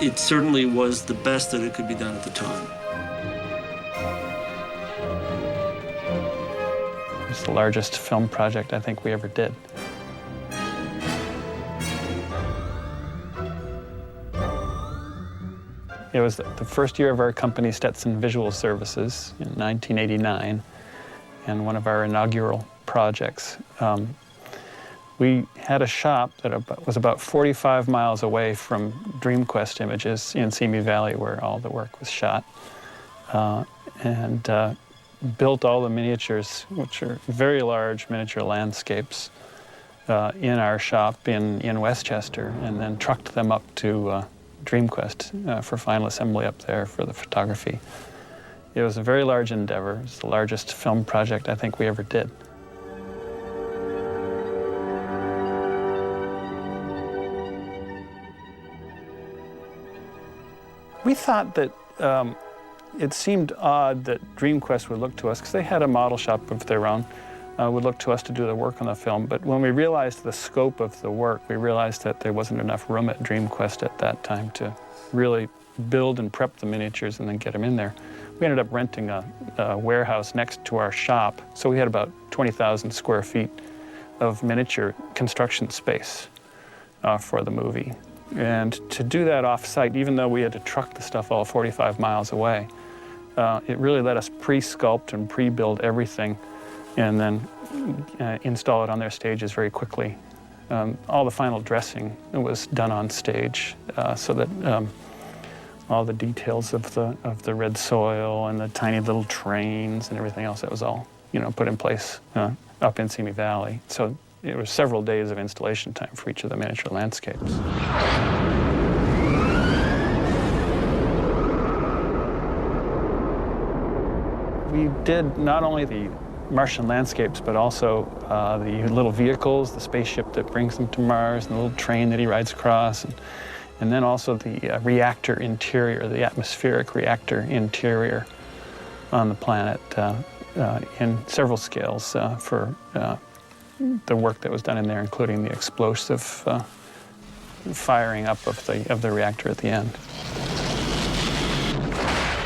It certainly was the best that it could be done at the time. It's the largest film project I think we ever did. It was the first year of our company, Stetson Visual Services, in 1989, and one of our inaugural projects. We had a shop that was about 45 miles away from DreamQuest Images in Simi Valley, where all the work was shot, and built all the miniatures, which are very large miniature landscapes, in our shop in Westchester, and then trucked them up to DreamQuest for final assembly up there for the photography. It was a very large endeavor. It was the largest film project I think we ever did. We thought that it seemed odd that DreamQuest would look to us, because they had a model shop of their own, would look to us to do the work on the film. But when we realized the scope of the work, we realized that there wasn't enough room at DreamQuest at that time to really build and prep the miniatures and then get them in there. We ended up renting a warehouse next to our shop, so we had about 20,000 square feet of miniature construction space for the movie. And to do that off-site, even though we had to truck the stuff all 45 miles away, it really let us pre-sculpt and pre-build everything and then install it on their stages very quickly. All the final dressing was done on stage, so that all the details of the red soil and the tiny little trains and everything else, that was all, put in place up in Simi Valley. So it was several days of installation time for each of the miniature landscapes. We did not only the Martian landscapes, but also the little vehicles, the spaceship that brings them to Mars, and the little train that he rides across, and then also the reactor interior, the atmospheric reactor interior on the planet in several scales for the work that was done in there, including the explosive firing up of the reactor at the end.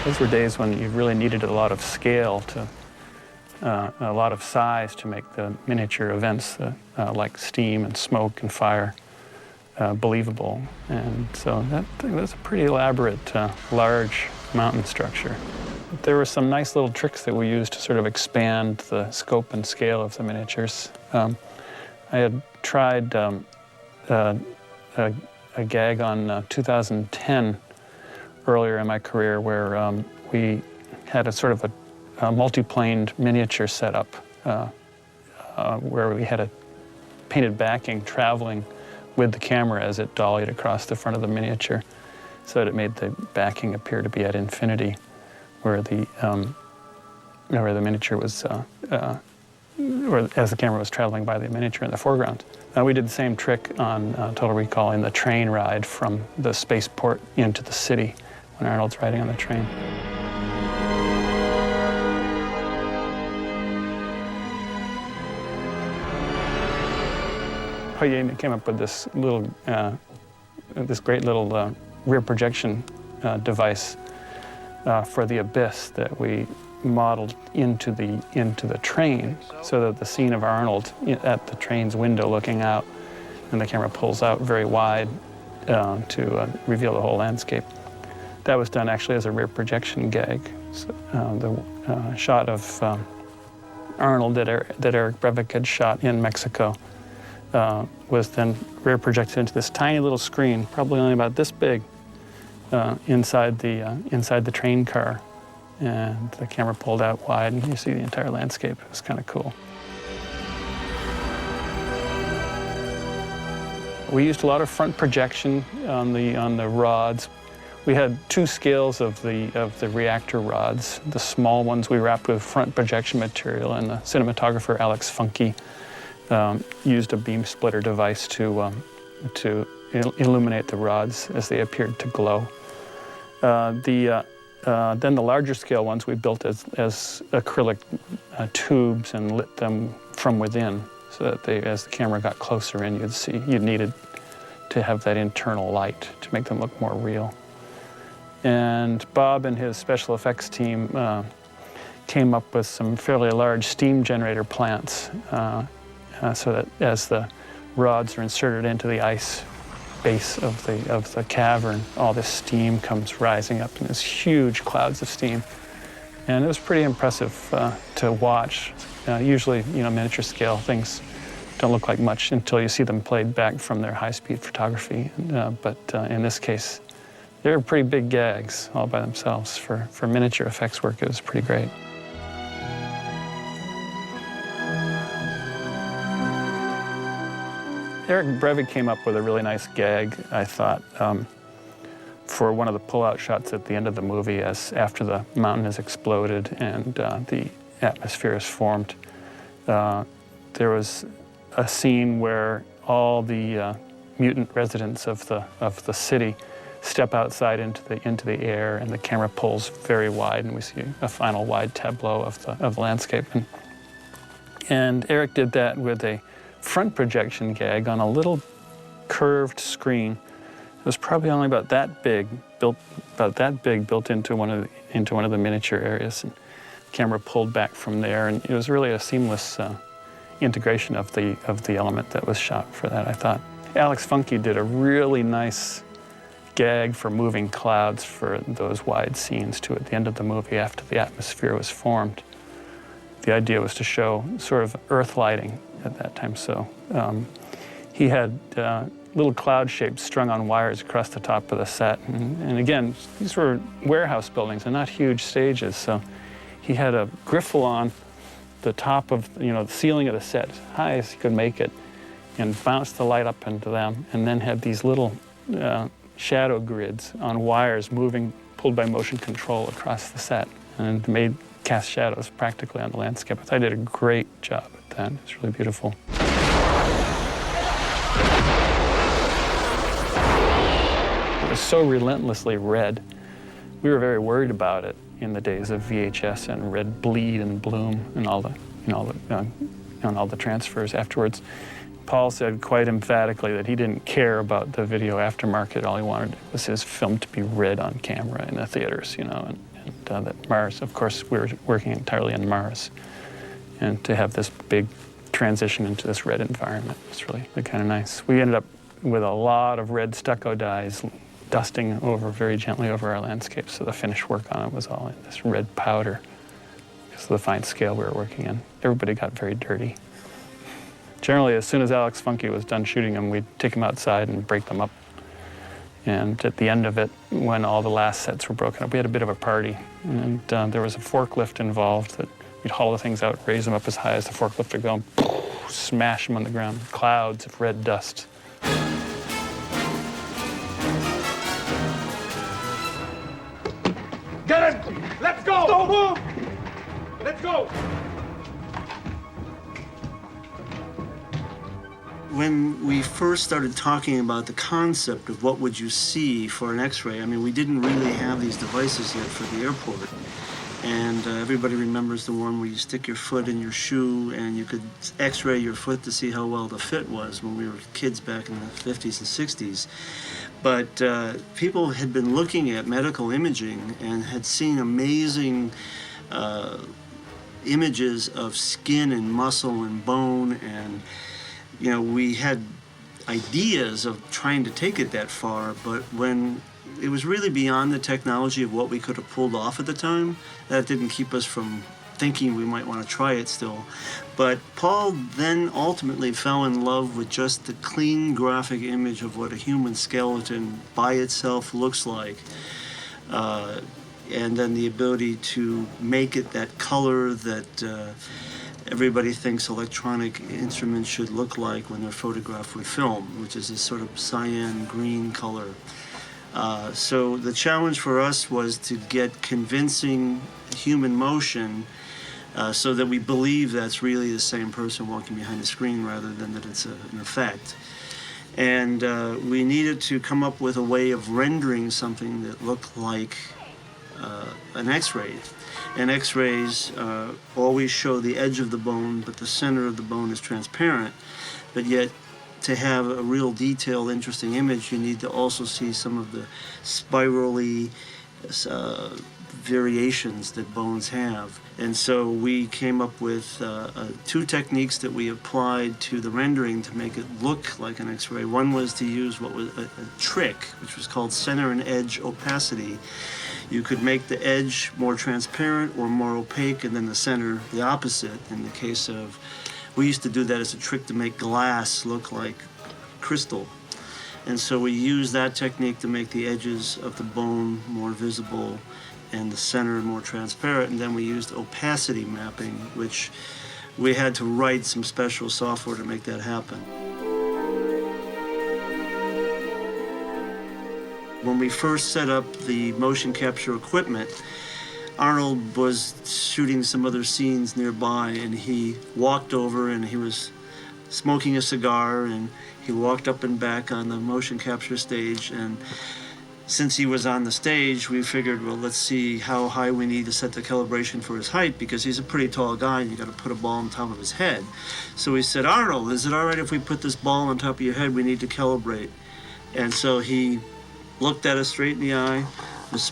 Those were days when you really needed a lot of scale, a lot of size to make the miniature events like steam and smoke and fire believable. And so that was a pretty elaborate, large mountain structure. There were some nice little tricks that we used to sort of expand the scope and scale of the miniatures. I had tried a gag on 2010 earlier in my career where we had a sort of a multi-planed miniature setup where we had a painted backing traveling with the camera as it dollied across the front of the miniature, so that it made the backing appear to be at infinity, where the miniature was, or as the camera was traveling by the miniature in the foreground. We did the same trick on Total Recall in the train ride from the spaceport into the city when Arnold's riding on the train. Hoye came up with this little, this great little rear projection device for the abyss that we modeled into the train, so that the scene of Arnold at the train's window looking out, and the camera pulls out very wide to reveal the whole landscape. That was done actually as a rear projection gag. So, the shot of Arnold that Eric Brevik had shot in Mexico was then rear projected into this tiny little screen, probably only about this big, inside the train car. And the camera pulled out wide, and you see the entire landscape. It was kind of cool. We used a lot of front projection on the rods. We had two scales of the reactor rods. The small ones we wrapped with front projection material, and the cinematographer Alex Funke used a beam splitter device to illuminate the rods as they appeared to glow. Then the larger scale ones we built as acrylic tubes and lit them from within, so that as the camera got closer in, you'd see you needed to have that internal light to make them look more real. And Bob and his special effects team came up with some fairly large steam generator plants, so that as the rods are inserted into the ice base of the cavern, all this steam comes rising up in these huge clouds of steam. And it was pretty impressive to watch. Usually, miniature scale things don't look like much until you see them played back from their high-speed photography. But in this case, they were pretty big gags all by themselves. For miniature effects work, it was pretty great. Eric Brevig came up with a really nice gag, I thought, for one of the pull-out shots at the end of the movie, as after the mountain has exploded and the atmosphere is formed. There was a scene where all the mutant residents of the city step outside into the air, and the camera pulls very wide, and we see a final wide tableau of the landscape. And Eric did that with a front projection gag on a little curved screen. It was probably only about that big, built into one of the miniature areas, and the camera pulled back from there, and it was really a seamless integration of the element that was shot for that, I thought. Alex Funke did a really nice gag for moving clouds for those wide scenes too at the end of the movie after the atmosphere was formed. The idea was to show sort of earth lighting at that time, so he had little cloud shapes strung on wires across the top of the set, and again, these were warehouse buildings and not huge stages, so he had a griffle on the top of the ceiling of the set, as high as he could make it, and bounced the light up into them, and then had these little shadow grids on wires moving, pulled by motion control across the set, and cast shadows practically on the landscape. I thought he did a great job at that. It's really beautiful. It was so relentlessly red. We were very worried about it in the days of VHS and red bleed and bloom and all the transfers afterwards. Paul said quite emphatically that he didn't care about the video aftermarket. All he wanted was his film to be red on camera in the theaters, and that Mars, of course, we were working entirely in Mars, and to have this big transition into this red environment was really kind of nice. We ended up with a lot of red stucco dyes dusting very gently over our landscape, so the finished work on it was all in this red powder because of the fine scale we were working in. Everybody got very dirty. Generally, as soon as Alex Funke was done shooting them, we'd take them outside and break them up. And at the end of it, when all the last sets were broken up, we had a bit of a party. And there was a forklift involved that we'd haul the things out, raise them up as high as the forklift would go, and smash them on the ground. Clouds of red dust. Get him! Let's go! Don't move! Let's go! When we first started talking about the concept of what would you see for an X-ray, I mean, we didn't really have these devices yet for the airport. And everybody remembers the one where you stick your foot in your shoe and you could X-ray your foot to see how well the fit was when we were kids back in the 50s and 60s. But people had been looking at medical imaging and had seen amazing images of skin and muscle and bone, and we had ideas of trying to take it that far, but when it was really beyond the technology of what we could have pulled off at the time, that didn't keep us from thinking we might want to try it still. But Paul then ultimately fell in love with just the clean graphic image of what a human skeleton by itself looks like. And then the ability to make it that color that everybody thinks electronic instruments should look like when they're photographed with film, which is this sort of cyan green color. So the challenge for us was to get convincing human motion so that we believe that's really the same person walking behind the screen rather than that it's an effect. And we needed to come up with a way of rendering something that looked like an X-ray. And X-rays always show the edge of the bone, but the center of the bone is transparent. But yet, to have a real detailed, interesting image, you need to also see some of the spirally variations that bones have. And so we came up with two techniques that we applied to the rendering to make it look like an X-ray. One was to use what was a trick, which was called center and edge opacity. You could make the edge more transparent or more opaque, and then the center the opposite. In the case of, we used to do that as a trick to make glass look like crystal. And so we used that technique to make the edges of the bone more visible and the center more transparent. And then we used opacity mapping, which we had to write some special software to make that happen. When we first set up the motion capture equipment, Arnold was shooting some other scenes nearby, and he walked over and he was smoking a cigar, and he walked up and back on the motion capture stage. And since he was on the stage, we figured, well, let's see how high we need to set the calibration for his height, because he's a pretty tall guy and you got to put a ball on top of his head. So we said, Arnold, is it all right if we put this ball on top of your head? We need to calibrate. And so he looked at us straight in the eye, was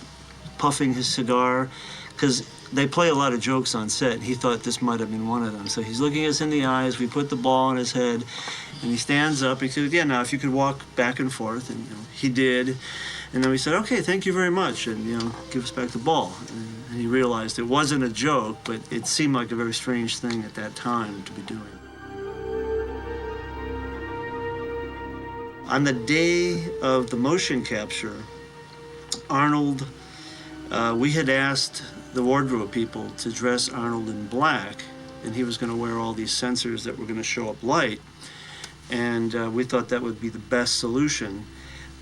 puffing his cigar, because they play a lot of jokes on set, and he thought this might have been one of them. So he's looking us in the eyes, we put the ball on his head, and he stands up, he said, yeah, now if you could walk back and forth, and he did. And then we said, okay, thank you very much, and give us back the ball. And he realized it wasn't a joke, but it seemed like a very strange thing at that time to be doing. On the day of the motion capture, Arnold, we had asked the wardrobe people to dress Arnold in black, and he was going to wear all these sensors that were going to show up light. And we thought that would be the best solution.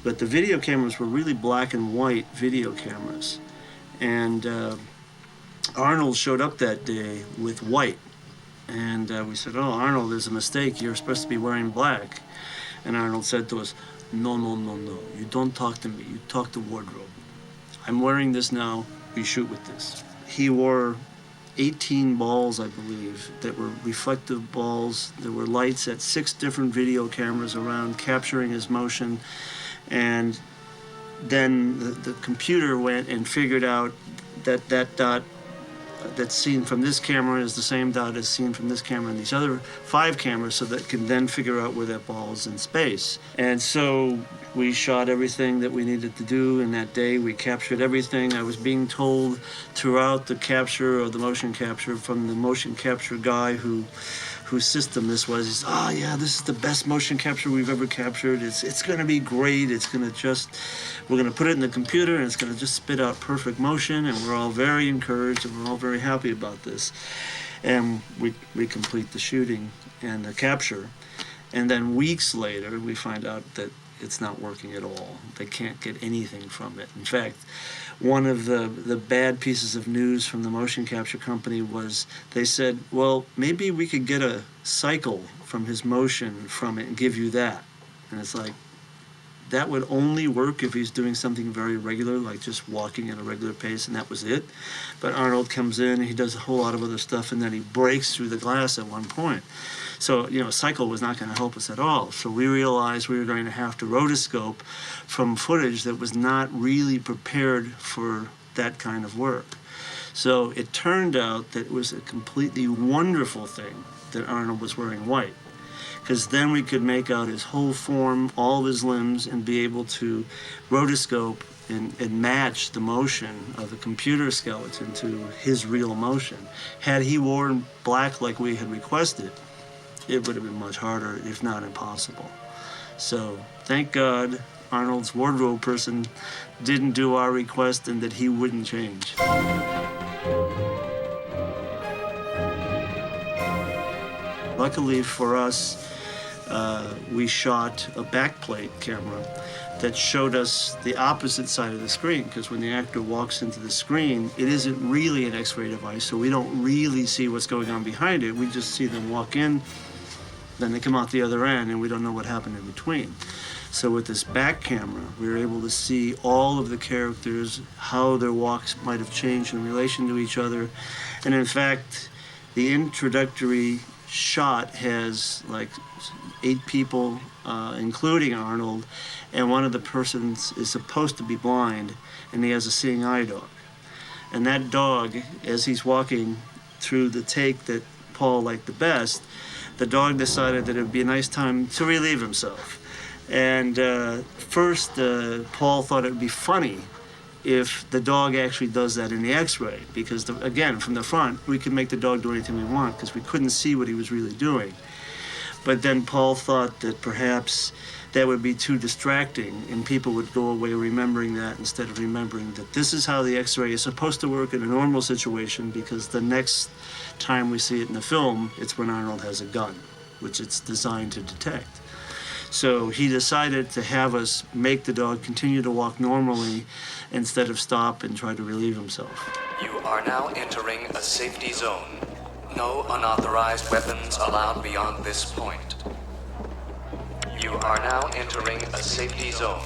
But the video cameras were really black and white video cameras. And Arnold showed up that day with white. And we said, oh, Arnold, there's a mistake. You're supposed to be wearing black. And Arnold said to us, no, no, no, no. You don't talk to me. You talk to wardrobe. I'm wearing this now. We shoot with this. He wore 18 balls, I believe, that were reflective balls. There were lights at 6 different video cameras around capturing his motion. And then the computer went and figured out that that dot that's seen from this camera is the same dot as seen from this camera and these other 5 cameras, so that can then figure out where that ball is in space. And so we shot everything that we needed to do in that day. We captured everything. I was being told throughout the capture or the motion capture from the motion capture guy whose system this was. He said, oh yeah, this is the best motion capture we've ever captured. It's going to be great. It's going to we're going to put it in the computer and it's going to just spit out perfect motion. And we're all very encouraged and we're all very happy about this. And we complete the shooting and the capture. And then weeks later, we find out that it's not working at all. They can't get anything from it. In fact, one of the bad pieces of news from the motion capture company was they said, well, maybe we could get a cycle from his motion from it and give you that. And it's like, that would only work if he's doing something very regular, like just walking at a regular pace, and that was it. But Arnold comes in and he does a whole lot of other stuff, and then he breaks through the glass at one point. So, a cycle was not going to help us at all. So we realized we were going to have to rotoscope from footage that was not really prepared for that kind of work. So it turned out that it was a completely wonderful thing that Arnold was wearing white, because then we could make out his whole form, all of his limbs, and be able to rotoscope and match the motion of the computer skeleton to his real motion. Had he worn black like we had requested, it would have been much harder, if not impossible. So thank God Arnold's wardrobe person didn't do our request and that he wouldn't change. Luckily for us, we shot a backplate camera that showed us the opposite side of the screen, because when the actor walks into the screen, it isn't really an X-ray device, so we don't really see what's going on behind it. We just see them walk in, then they come out the other end, and we don't know what happened in between. So with this back camera, we were able to see all of the characters, how their walks might have changed in relation to each other. And in fact, the introductory shot has like 8 people, including Arnold, and one of the persons is supposed to be blind, and he has a seeing eye dog. And that dog, as he's walking through the take that Paul liked the best, the dog decided that it would be a nice time to relieve himself. And first, Paul thought it would be funny if the dog actually does that in the x-ray, because again, from the front, we could make the dog do anything we want because we couldn't see what he was really doing. But then Paul thought that perhaps that would be too distracting and people would go away remembering that instead of remembering that this is how the x-ray is supposed to work in a normal situation, because the next time we see it in the film, it's when Arnold has a gun, which it's designed to detect. So he decided to have us make the dog continue to walk normally instead of stop and try to relieve himself. You are now entering a safety zone. No unauthorized weapons allowed beyond this point. You are now entering a safety zone.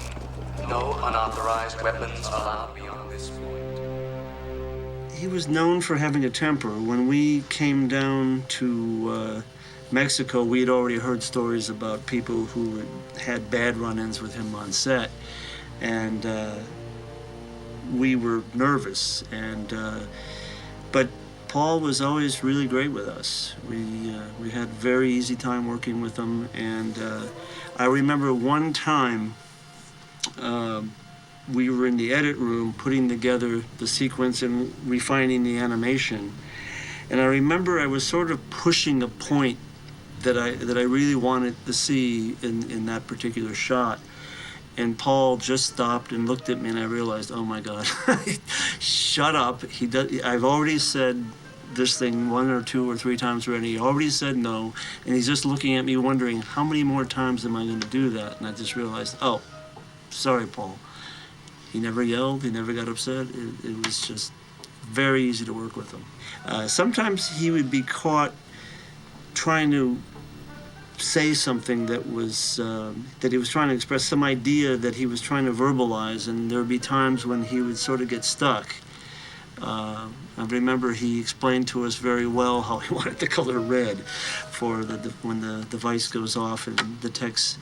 No unauthorized weapons allowed beyond this point. He was known for having a temper. When we came down to Mexico, we had already heard stories about people who had bad run-ins with him on set, and we were nervous. But Paul was always really great with us. We had a very easy time working with him, and I remember one time we were in the edit room putting together the sequence and refining the animation, and I remember I was sort of pushing a point that I really wanted to see in that particular shot. And Paul just stopped and looked at me, and I realized, oh my God, shut up. I've already said this thing 1 or 2 or 3 times already. He already said no, and he's just looking at me wondering, how many more times am I going to do that? And I just realized, oh, sorry, Paul. He never yelled, he never got upset. It was just very easy to work with him. Sometimes he would be caught trying to say something that was that he was trying to express some idea that he was trying to verbalize, and there would be times when he would sort of get stuck. I remember he explained to us very well how he wanted the color red for when the device goes off and detects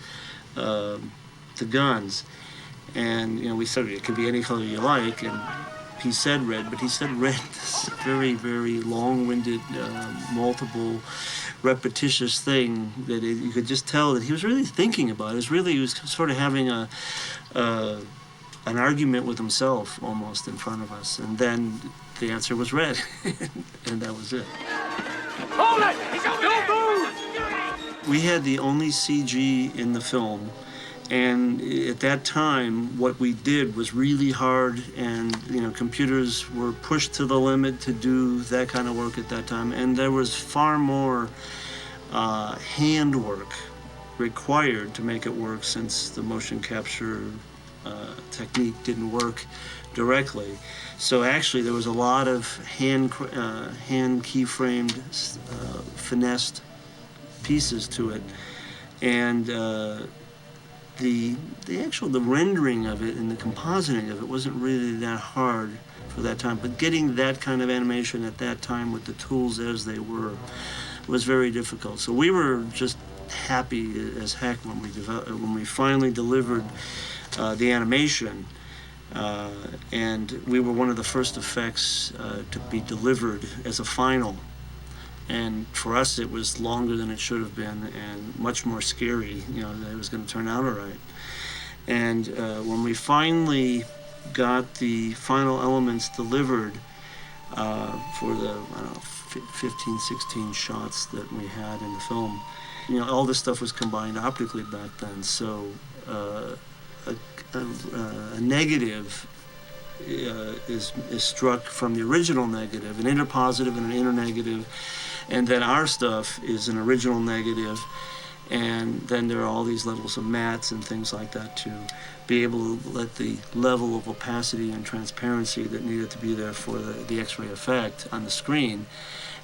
the guns, and we said it could be any color you like, and he said red, but he said red this very, very long-winded, multiple repetitious thing that you could just tell that he was really thinking about it. He was sort of having an argument with himself almost in front of us, and then the answer was red, and that was it. Hold it! He's over there! Don't move! We had the only CG in the film, and at that time what we did was really hard, and computers were pushed to the limit to do that kind of work at that time, and there was far more handwork required to make it work, since the motion capture technique didn't work directly. So actually there was a lot of hand keyframed, finessed pieces to it, and the rendering of it and the compositing of it wasn't really that hard for that time, but getting that kind of animation at that time with the tools as they were was very difficult. So we were just happy as heck when we finally delivered the animation, and we were one of the first effects to be delivered as a final. And for us, it was longer than it should have been and much more scary, that it was going to turn out all right. And when we finally got the final elements delivered for the 15, 16 shots that we had in the film, all this stuff was combined optically back then. So a negative is struck from the original negative, an inner positive and an inner negative, and then our stuff is an original negative, and then there are all these levels of mats and things like that to be able to let the level of opacity and transparency that needed to be there for the X-ray effect on the screen.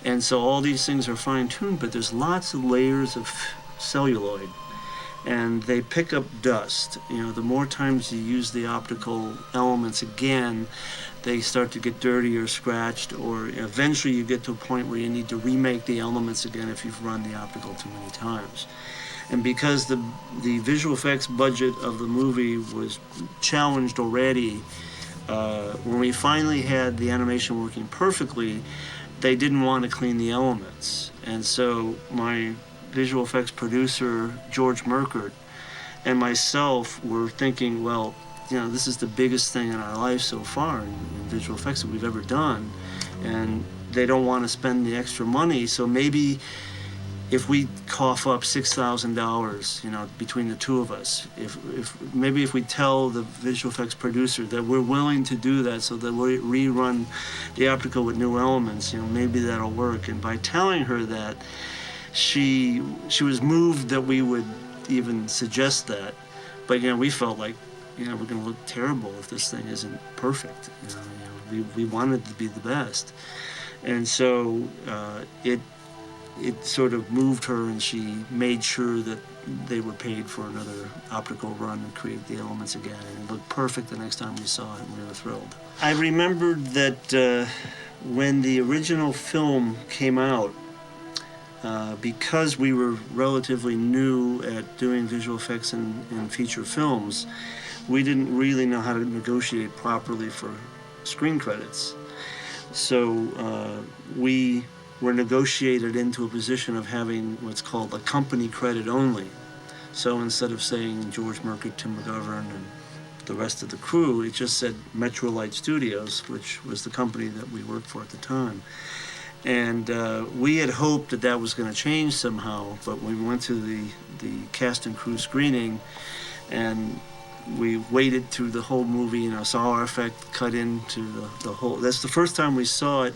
And so all these things are fine-tuned, but there's lots of layers of celluloid, and they pick up dust. You know, the more times you use the optical elements again, they start to get dirty or scratched, or eventually you get to a point where you need to remake the elements again if you've run the optical too many times. And because the visual effects budget of the movie was challenged already, when we finally had the animation working perfectly, they didn't want to clean the elements. And so my visual effects producer, George Merkert, and myself were thinking, well, you know, this is the biggest thing in our life so far in visual effects that we've ever done, and they don't want to spend the extra money, so maybe if we cough up $6,000, you know, between the two of us, if we tell the visual effects producer that we're willing to do that so that we rerun the optical with new elements, you know, maybe that'll work. And by telling her that, she was moved that we would even suggest that. But, you know, we felt like, you know, we're going to look terrible if this thing isn't perfect. You know, we wanted it to be the best. And so it sort of moved her, and she made sure that they were paid for another optical run and create the elements again. And it looked perfect the next time we saw it, and we were thrilled. I remembered that when the original film came out, because we were relatively new at doing visual effects in feature films, we didn't really know how to negotiate properly for screen credits. So we were negotiated into a position of having what's called a company credit only. So instead of saying George Merkert, Tim McGovern, and the rest of the crew, it just said Metro Light Studios, which was the company that we worked for at the time. And we had hoped that that was going to change somehow, but we went to the cast and crew screening, and we waited through the whole movie, you know, saw our effect cut into the whole. That's the first time we saw it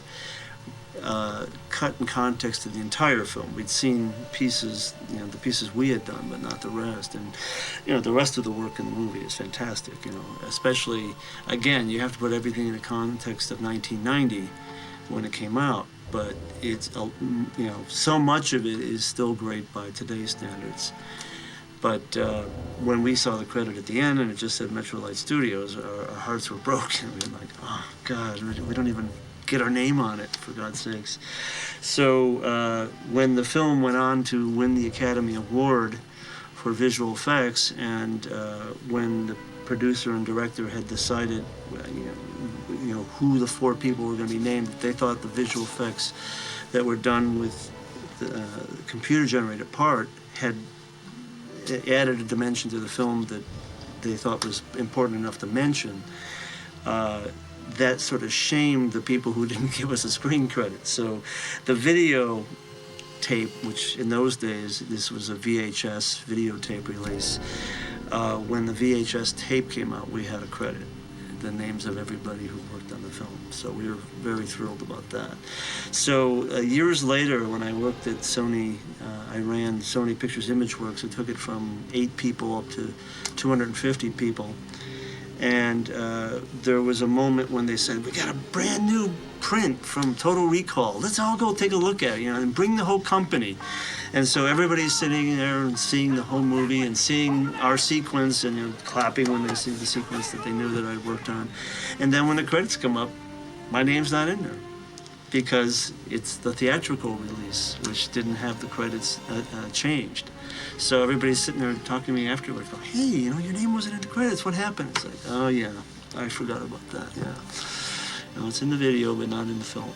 cut in context to the entire film. We'd seen pieces, you know, the pieces we had done, but not the rest. And, you know, the rest of the work in the movie is fantastic, you know, especially, again, you have to put everything in the context of 1990 when it came out. But it's, you know, so much of it is still great by today's standards. But when we saw the credit at the end and it just said Metro Light Studios, our hearts were broken. We were like, oh, God, we don't even get our name on it, for God's sakes. So when the film went on to win the Academy Award for visual effects, and when the producer and director had decided, you know, who the 4 people were going to be named, they thought the visual effects that were done with the computer-generated part had added a dimension to the film that they thought was important enough to mention. That sort of shamed the people who didn't give us a screen credit. So the video tape, which in those days, this was a VHS videotape release, when the VHS tape came out, we had a credit, the names of everybody who worked on the film. So we were very thrilled about that. So years later, when I worked at Sony, I ran Sony Pictures Imageworks. It took it from 8 people up to 250 people. And there was a moment when they said, we got a brand new print from Total Recall. Let's all go take a look at it, you know, and bring the whole company. And so everybody's sitting there and seeing the whole movie and seeing our sequence and, you know, clapping when they see the sequence that they knew that I'd worked on. And then when the credits come up, my name's not in there because it's the theatrical release, which didn't have the credits changed. So everybody's sitting there talking to me afterwards, going, hey, you know, your name wasn't in the credits. What happened? It's like, oh, yeah, I forgot about that, yeah. No, it's in the video, but not in the film.